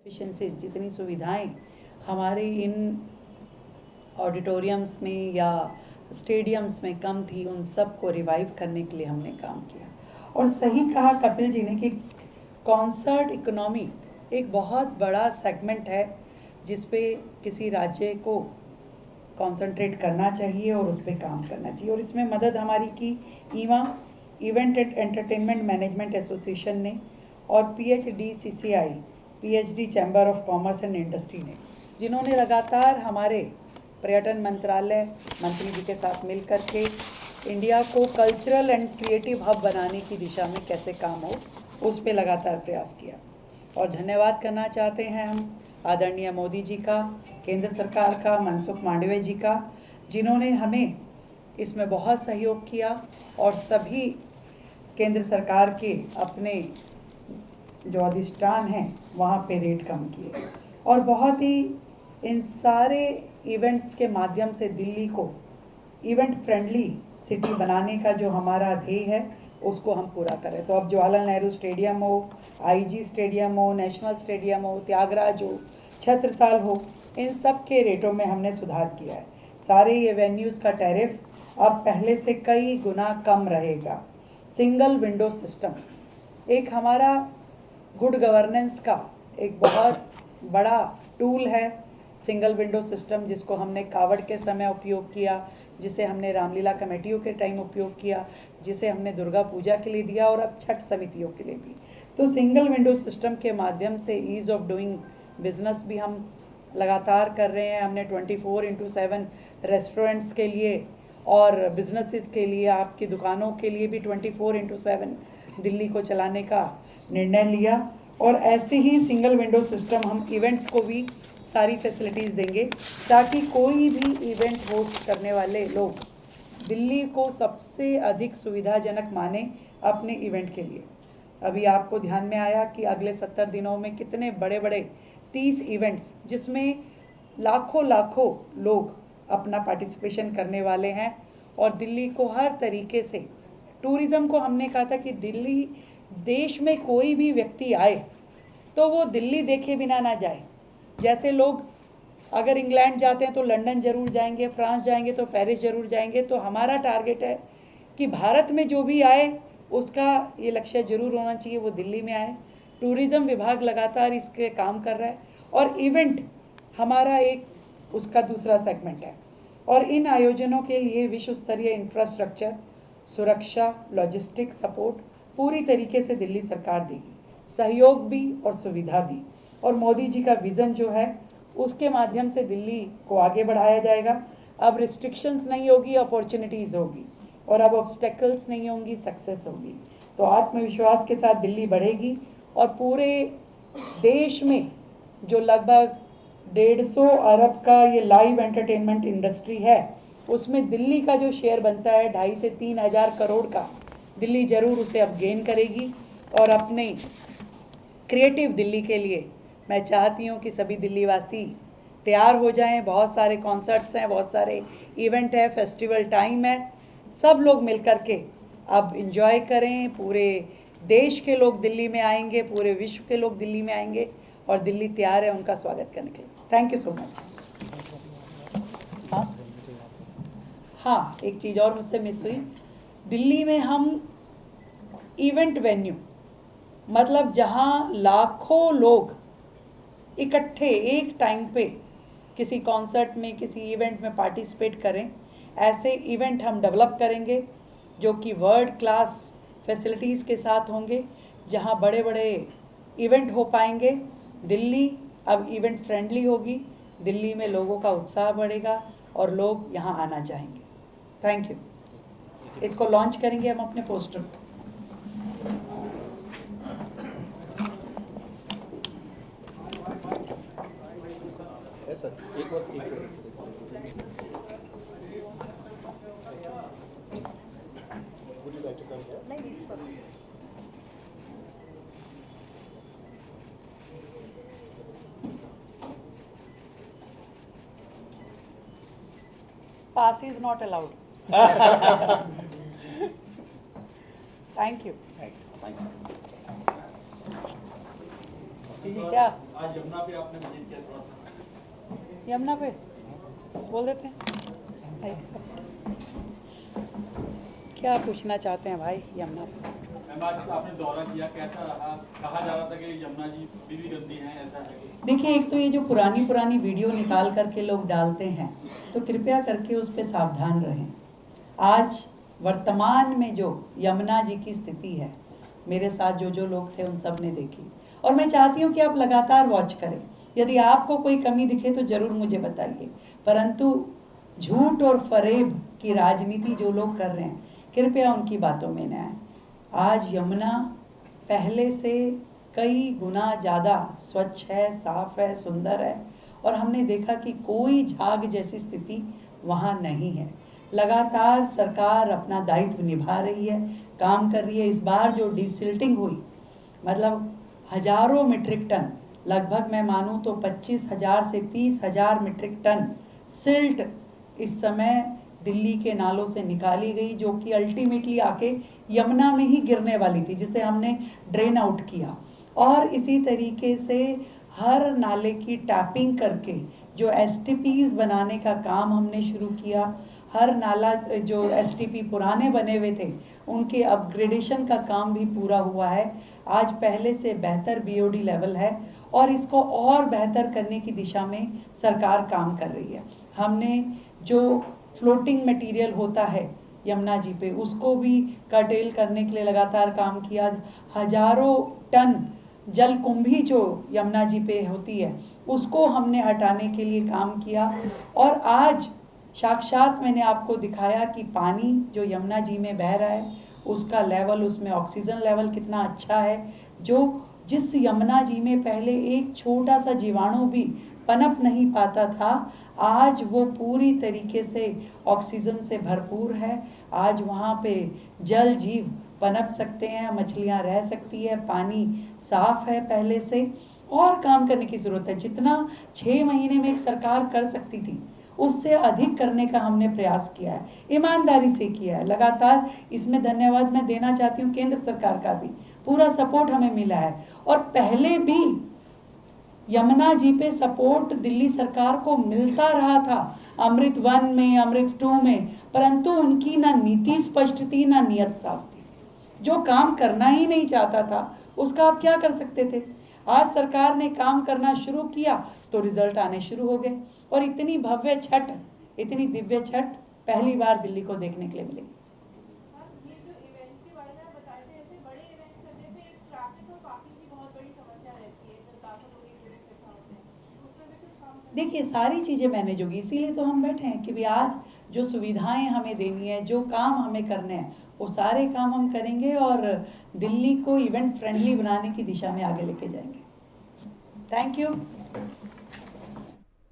Efficiency, जितनी सुविधाएं हमारे इन ऑडिटोरियम्स में या स्टेडियम्स में कम थी, उन सब को रिवाइव करने के लिए हमने काम किया। और सही कहा कपिल जी ने कि कॉन्सर्ट इकोनॉमी एक बहुत बड़ा सेगमेंट है जिस पे किसी राज्य को कंसंट्रेट करना चाहिए और उस पर काम करना चाहिए। और इसमें मदद हमारी की Eva event entertainment management association ने और PHDCCI PhD chamber of commerce and industry ने, जिन्होंने लगातार हमारे पर्यटन मंत्रालय मंत्री जी के साथ मिल कर के इंडिया को कल्चरल एंड क्रिएटिव हब बनाने की दिशा में कैसे काम हो, उस पर लगातार प्रयास किया। और धन्यवाद करना चाहते हैं हम आदरणीय मोदी जी का, केंद्र सरकार का, मनसुख मांडविया जी का, जिन्होंने हमें इसमें बहुत सहयोग किया और सभी केंद्र सरकार के अपने जो अधिष्ठान हैं वहाँ पे रेट कम किए। और बहुत ही इन सारे इवेंट्स के माध्यम से दिल्ली को इवेंट फ्रेंडली सिटी बनाने का जो हमारा ध्येय है उसको हम पूरा करें। तो अब जवाहरलाल नेहरू स्टेडियम हो, IG स्टेडियम हो, नेशनल स्टेडियम हो, त्यागराज हो, छत्रसाल हो, इन सब के रेटों में हमने सुधार किया है। सारे ये वेन्यूज़ का टैरिफ अब पहले से कई गुना कम रहेगा। सिंगल विंडो सिस्टम एक हमारा गुड गवर्नेंस का एक बहुत बड़ा टूल है। सिंगल विंडो सिस्टम जिसको हमने कावड़ के समय उपयोग किया, जिसे हमने रामलीला कमेटियों के टाइम उपयोग किया, जिसे हमने दुर्गा पूजा के लिए दिया और अब छठ समितियों के लिए भी। तो सिंगल विंडो सिस्टम के माध्यम से ईज़ ऑफ डूइंग बिजनेस भी हम लगातार कर रहे हैं। हमने 24/7 रेस्टोरेंट्स के लिए और बिजनेसेस के लिए, आपकी दुकानों के लिए भी 24/7 दिल्ली को चलाने का निर्णय लिया। और ऐसे ही सिंगल विंडो सिस्टम हम इवेंट्स को भी सारी फैसिलिटीज़ देंगे ताकि कोई भी इवेंट होस्ट करने वाले लोग दिल्ली को सबसे अधिक सुविधाजनक माने अपने इवेंट के लिए। अभी आपको ध्यान में आया कि अगले 70 दिनों में कितने बड़े बड़े 30 इवेंट्स जिसमें लाखों लोग अपना पार्टिसिपेशन करने वाले हैं। और दिल्ली को हर तरीके से टूरिज़्म को हमने कहा था कि दिल्ली देश में कोई भी व्यक्ति आए तो वो दिल्ली देखे बिना ना जाए। जैसे लोग अगर इंग्लैंड जाते हैं तो लंदन ज़रूर जाएंगे, फ्रांस जाएंगे तो पेरिस ज़रूर जाएंगे, तो हमारा टारगेट है कि भारत में जो भी आए उसका ये लक्ष्य ज़रूर होना चाहिए वो दिल्ली में आए। टूरिज़्म विभाग लगातार इसके काम कर रहा है और इवेंट हमारा एक उसका दूसरा सेगमेंट है। और इन आयोजनों के लिए विश्व स्तरीय इंफ्रास्ट्रक्चर, सुरक्षा, लॉजिस्टिक सपोर्ट पूरी तरीके से दिल्ली सरकार देगी, सहयोग भी और सुविधा भी। और मोदी जी का विज़न जो है उसके माध्यम से दिल्ली को आगे बढ़ाया जाएगा। अब रिस्ट्रिक्शंस नहीं होगी, अपॉर्चुनिटीज़ होगी, और अब ऑब्स्टेकल्स नहीं होंगी, सक्सेस होगी। तो आत्मविश्वास के साथ दिल्ली बढ़ेगी और पूरे देश में जो लगभग 150 अरब का ये लाइव एंटरटेनमेंट इंडस्ट्री है उसमें दिल्ली का जो शेयर बनता है 2.5 से 3 हज़ार करोड़ का, दिल्ली ज़रूर उसे अब गेन करेगी। और अपने क्रिएटिव दिल्ली के लिए मैं चाहती हूँ कि सभी दिल्लीवासी तैयार हो जाएं। बहुत सारे कॉन्सर्ट्स हैं, बहुत सारे इवेंट है, फेस्टिवल टाइम है, सब लोग मिल कर के अब इंजॉय करें। पूरे देश के लोग दिल्ली में आएंगे, पूरे विश्व के लोग दिल्ली में आएंगे और दिल्ली तैयार है उनका स्वागत करने के लिए। Thank you so much. हाँ, एक चीज़ और मुझसे मिस हुई। दिल्ली में हम इवेंट वेन्यू, मतलब जहाँ लाखों लोग इकट्ठे एक टाइम पे किसी कॉन्सर्ट में, किसी इवेंट में पार्टिसिपेट करें, ऐसे इवेंट हम डेवलप करेंगे जो कि वर्ल्ड क्लास फैसिलिटीज़ के साथ होंगे, जहाँ बड़े बड़े इवेंट हो पाएंगे। दिल्ली अब इवेंट फ्रेंडली होगी, दिल्ली में लोगों का उत्साह बढ़ेगा और लोग यहाँ आना चाहेंगे। Thank you. इसको लॉन्च करेंगे हम अपने पोस्टर को। एक बार Pass is not allowed. Thank you. Thank you. क्या आज यमुना पे आपने विजिट किया, थोड़ा सा यमुना पे बोल देते हैं क्या पूछना चाहते हैं भाई यमुना पे? मैम आज आपने दौरा किया, कैसा रहा? कहा जा रहा था कि यमुना जी बीवी गंदी हैं, ऐसा है? देखिए, एक तो ये जो पुरानी वीडियो निकाल करके लोग डालते हैं, तो कृपया करके उस पर सावधान रहें। आज वर्तमान में जो यमुना जी की स्थिति है, मेरे साथ जो लोग थे उन सब ने देखी, और मैं चाहती हूँ कि आप लगातार वॉच करें। यदि आपको कोई कमी दिखे तो ज़रूर मुझे बताइए, परंतु झूठ और फरेब की राजनीति जो लोग कर रहे हैं, कृपया उनकी बातों में न आए। आज यमुना पहले से कई गुना ज़्यादा स्वच्छ है, साफ है, सुंदर है, और हमने देखा कि कोई झाग जैसी स्थिति वहाँ नहीं है। लगातार सरकार अपना दायित्व निभा रही है, काम कर रही है। इस बार जो डिसिल्टिंग हुई, मतलब हजारों मीट्रिक टन, लगभग मैं मानूं तो 25,000 से 30,000 मीट्रिक टन सिल्ट इस समय दिल्ली के नालों से निकाली गई, जो कि अल्टीमेटली आके यमुना में ही गिरने वाली थी, जिसे हमने ड्रेन आउट किया। और इसी तरीके से हर नाले की टैपिंग करके जो STPs बनाने का काम हमने शुरू किया। हर नाला जो STP पुराने बने हुए थे, उनके अपग्रेडेशन का काम भी पूरा हुआ है। आज पहले से बेहतर BOD लेवल है, और इसको और बेहतर करने की दिशा में सरकार काम कर रही है। हमने जो फ्लोटिंग मटेरियल होता है यमुना जी पे, उसको भी कर्टेल करने के लिए लगातार काम किया। हजारों टन जल कुंभी जो यमुना जी पे होती है, उसको हमने हटाने के लिए काम किया। और आज साक्षात मैंने आपको दिखाया कि पानी जो यमुना जी में बह रहा है, उसका लेवल, उसमें ऑक्सीजन लेवल कितना अच्छा है। जिस यमुना जी में पहले एक छोटा सा जीवाणु भी पनप नहीं पाता था, आज वो पूरी तरीके से ऑक्सीजन से भरपूर है। आज वहाँ पे जल जीव पनप सकते हैं, मछलियाँ रह सकती है, पानी साफ है पहले से। और काम करने की ज़रूरत है। जितना 6 महीने में एक सरकार कर सकती थी, उससे अधिक करने का हमने प्रयास किया है, ईमानदारी से किया है लगातार। इसमें धन्यवाद मैं देना चाहती हूँ केंद्र सरकार का भी, पूरा सपोर्ट हमें मिला है। और पहले भी यमुना जी पे सपोर्ट दिल्ली सरकार को मिलता रहा था, अमृत 1 में, अमृत 2 में, परंतु उनकी ना नीति स्पष्ट थी, ना नियत साफ थी। जो काम करना ही नहीं चाहता था, उसका आप क्या कर सकते थे? आज सरकार ने काम करना शुरू किया तो रिजल्ट आने शुरू हो गए, और इतनी भव्य छठ, इतनी दिव्य छठ पहली बार दिल्ली को देखने के लिए मिलेगी। देखिए, सारी चीज़ें मैनेज होगी, इसीलिए तो हम बैठे हैं कि भी आज जो सुविधाएं हमें देनी है, जो काम हमें करने हैं, वो सारे काम हम करेंगे और दिल्ली को इवेंट फ्रेंडली बनाने की दिशा में आगे लेके जाएंगे। Thank you.